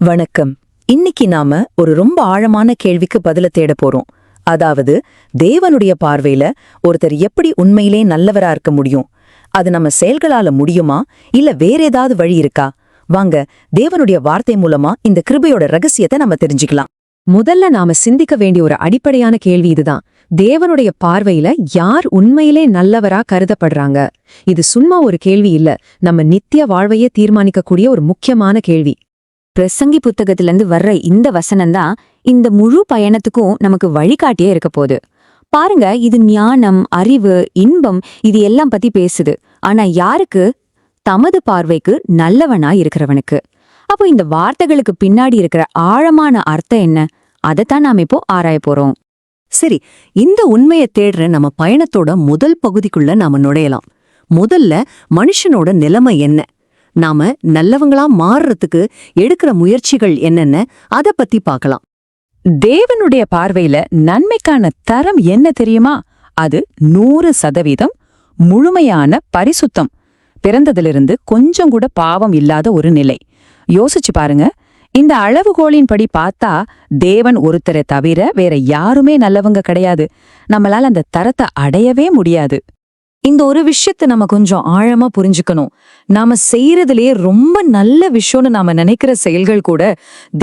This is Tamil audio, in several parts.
வணக்கம். இன்னைக்கு நாம ஒரு ரொம்ப ஆழமான கேள்விக்கு பதில தேட போறோம். அதாவது, தேவனுடைய பார்வையில ஒருத்தர் எப்படி உண்மையிலே நல்லவரா இருக்க முடியும்? அது நம்ம செயல்களால முடியுமா, இல்ல வேற ஏதாவது வழி இருக்கா? வாங்க, தேவனுடைய வார்த்தை மூலமா இந்த கிருபையோட ரகசியத்தை நம்ம தெரிஞ்சுக்கலாம். முதல்ல நாம சிந்திக்க வேண்டிய ஒரு அடிப்படையான கேள்வி இதுதான். தேவனுடைய பார்வையில யார் உண்மையிலே நல்லவரா கருதப்படுறாங்க? இது சும்மா ஒரு கேள்வி இல்ல, நம்ம நித்திய வாழ்வையே தீர்மானிக்கக்கூடிய ஒரு முக்கியமான கேள்வி. பிரசங்கி புத்தகத்திலிருந்து வர்ற இந்த வசனம்தான் இந்த முழு பயணத்துக்கும் நமக்கு வழிகாட்டியே இருக்க போகுது. பாருங்க, இது ஞானம், அறிவு, இன்பம், இது எல்லாம் பத்தி பேசுது. ஆனா யாருக்கு? தமது பார்வைக்கு நல்லவனா இருக்கிறவனுக்கு. அப்போ இந்த வார்த்தைகளுக்கு பின்னாடி இருக்கிற ஆழமான அர்த்தம் என்ன? அதைத்தான் நாம இப்போ ஆராய போறோம். சரி, இந்த உண்மையை தேடுற நம்ம பயணத்தோட முதல் பகுதிக்குள்ள நாம நுழையலாம். முதல்ல மனுஷனோட நிலைமை என்ன, நாம நல்லவங்களா மாறுறதுக்கு எடுக்கிற முயற்சிகள் என்னென்ன, அத பத்தி பார்க்கலாம். தேவனுடைய பார்வையில நன்மைக்கான தரம் என்ன தெரியுமா? அது 100% முழுமையான பரிசுத்தம். பிறந்ததிலிருந்து கொஞ்சம் கூட பாவம் இல்லாத ஒரு நிலை. யோசிச்சு பாருங்க. இந்த அளவுகோலின்படி பார்த்தா தேவன் ஒருத்தரை தவிர வேற யாருமே நல்லவங்க கிடையாது. நம்மளால அந்த தரத்தை அடையவே முடியாது. இந்த ஒரு விஷயத்தை நம்ம கொஞ்சம் ஆழமா புரிஞ்சுக்கணும். நாம செய்யறதுலயே ரொம்ப நல்ல விஷயம்னு நாம நினைக்கிற செயல்கள் கூட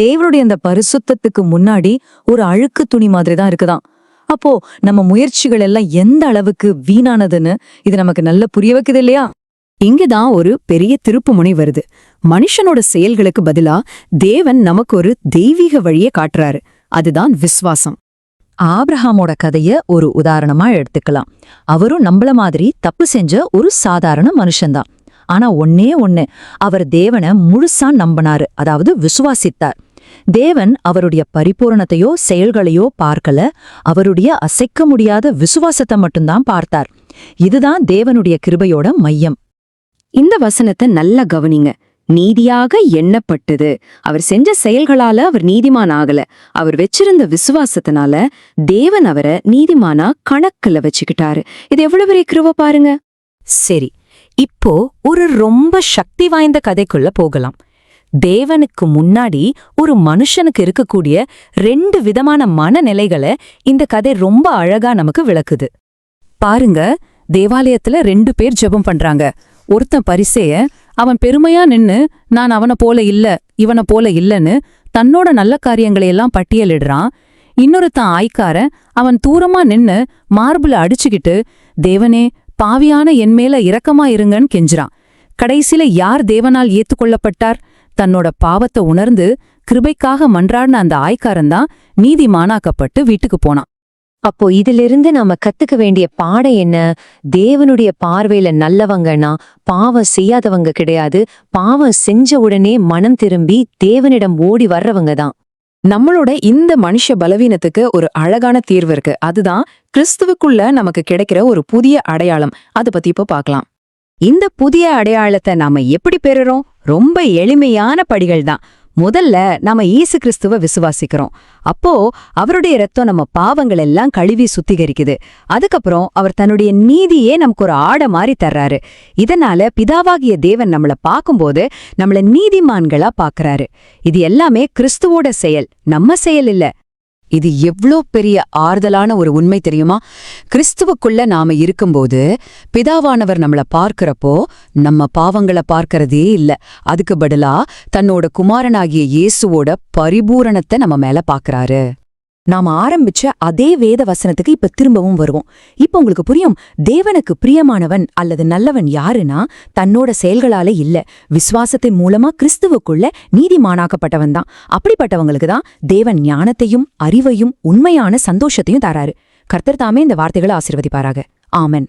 தேவனுடைய அந்த பரிசுத்தத்துக்கு முன்னாடி ஒரு அழுக்கு துணி மாதிரி தான் இருக்குதாம். அப்போ நம்ம முயற்சிகள் எல்லாம் எந்த அளவுக்கு வீணானதுன்னு இது நமக்கு நல்ல புரிய வைக்குது இல்லையா? இங்கதான் ஒரு பெரிய திருப்புமுனை வருது. மனுஷனோட செயல்களுக்கு பதிலா தேவன் நமக்கு ஒரு தெய்வீக வழியை காட்டுறாரு. அதுதான் விசுவாசம். ஆபிரஹாமோட கதைய ஒரு உதாரணமா எடுத்துக்கலாம். அவரும் நம்மள மாதிரி தப்பு செஞ்ச ஒரு சாதாரண மனுஷன்தான். ஆனா ஒண்ணு, அவர் தேவனை முழுசா நம்பினாரு, அதாவது விசுவாசித்தார். தேவன் அவருடைய பரிபூரணத்தையோ செயல்களையோ பார்க்கல, அவருடைய அசைக்க முடியாத விசுவாசத்தை மட்டும்தான் பார்த்தார். இதுதான் தேவனுடைய கிருபையோட மையம். இந்த வசனத்தை நல்லா கவனிங்க. நீதியாக எண்ணப்பட்டது. அவர் செஞ்ச செயல்களால அவர் நீதிமான் ஆகல. அவர் வச்சிருந்த விசுவாசத்தினால தேவன் அவரை நீதிமானா கணக்குல வச்சுக்கிட்டாரு. இது எவ்வளவு பெரிய கிருபை பாருங்க. சரி, இப்போ ஒரு ரொம்ப சக்தி வாய்ந்த கதைக்குள்ள போகலாம். தேவனுக்கு முன்னாடி ஒரு மனுஷனுக்கு இருக்கக்கூடிய 2 விதமான மனநிலைகளை இந்த கதை ரொம்ப அழகா நமக்கு விளக்குது. பாருங்க, தேவாலயத்துல 2 பேர் ஜெபம் பண்றாங்க. ஒருத்தன் பரிசேய, அவன் பெருமையா நின்னு நான் அவனை போல இல்ல, இவனை போல இல்லன்னு தன்னோட நல்ல காரியங்களையெல்லாம் பட்டியலிடுறான். இன்னொருத்தன் ஆய்க்காரன், அவன் தூரமா நின்னு மார்புல அடிச்சுக்கிட்டு தேவனே பாவியான என் மேல இரக்கமா இருங்கன்னு கெஞ்சுறான். கடைசியில யார் தேவனால் ஏத்துக்கொள்ளப்பட்டார்? தன்னோட பாவத்தை உணர்ந்து கிருபைக்காக மன்றாடின அந்த ஆய்க்காரன்தான் நீதிமானாக்கப்பட்டு வீட்டுக்கு போனான். அப்போ இதிலிருந்து நாம கத்துக்க வேண்டிய பாடம் என்ன? தேவனுடைய பார்வையில நல்லவங்கன்னா பாவம் செய்யாதவங்க கிடையாது. பாவம் செஞ்ச உடனே மனம் திரும்பி தேவனிடம் ஓடி வர்றவங்க தான். நம்மளோட இந்த மனுஷ பலவீனத்துக்கு ஒரு அழகான தீர்வு இருக்கு. அதுதான் கிறிஸ்துவுக்குள்ள நமக்கு கிடைக்கிற ஒரு புதிய அடையாளம். அதை பத்தி இப்போ பார்க்கலாம். இந்த புதிய அடையாளத்தை நாம எப்படி பெறுறோம்? ரொம்ப எளிமையான படிகள் தான். முதல்ல நாம இயேசு கிறிஸ்துவ விசுவாசிக்கிறோம். அப்போ அவருடைய ரத்தம் நம்ம பாவங்கள் எல்லாம் கழுவி சுத்திகரிக்குது. அதுக்கப்புறம் அவர் தன்னுடைய நீதியே நமக்கு ஒரு ஆடை மாதிரி தர்றாரு. இதனால பிதாவாகிய தேவன் நம்மள பார்க்கும்போது நம்மள நீதிமான்களா பாக்குறாரு. இது எல்லாமே கிறிஸ்துவோட செயல், நம்ம செயல் இல்ல. இது எவ்ளோ பெரிய ஆறுதலான ஒரு உண்மை தெரியுமா? கிறிஸ்துவுக்குள்ள நாம இருக்கும்போது பிதாவானவர் நம்மள பார்க்கிறப்போ நம்ம பாவங்களை பார்க்கறதே இல்ல. அதுக்கு பதிலா தன்னோட குமாரனாகிய இயேசுவோட பரிபூரணத்தை நம்ம மேல பாக்குறாரு. நாம ஆரம்பிச்ச அதே வேத வசனத்துக்கு இப்ப திரும்பவும் வருவோம். இப்ப உங்களுக்கு புரியும், தேவனுக்கு பிரியமானவன் அல்லது நல்லவன் யாருன்னா தன்னோட செயல்களால இல்ல, விசுவாசத்தின் மூலமா கிறிஸ்துவுக்குள்ள நீதிமானாக்கப்பட்டவன் தான். அப்படிப்பட்டவங்களுக்கு தான் தேவன் ஞானத்தையும் அறிவையும் உண்மையான சந்தோஷத்தையும் தராரு. கர்த்தர் தாமே இந்த வார்த்தைகளை ஆசீர்வதிப்பாராக. ஆமென்.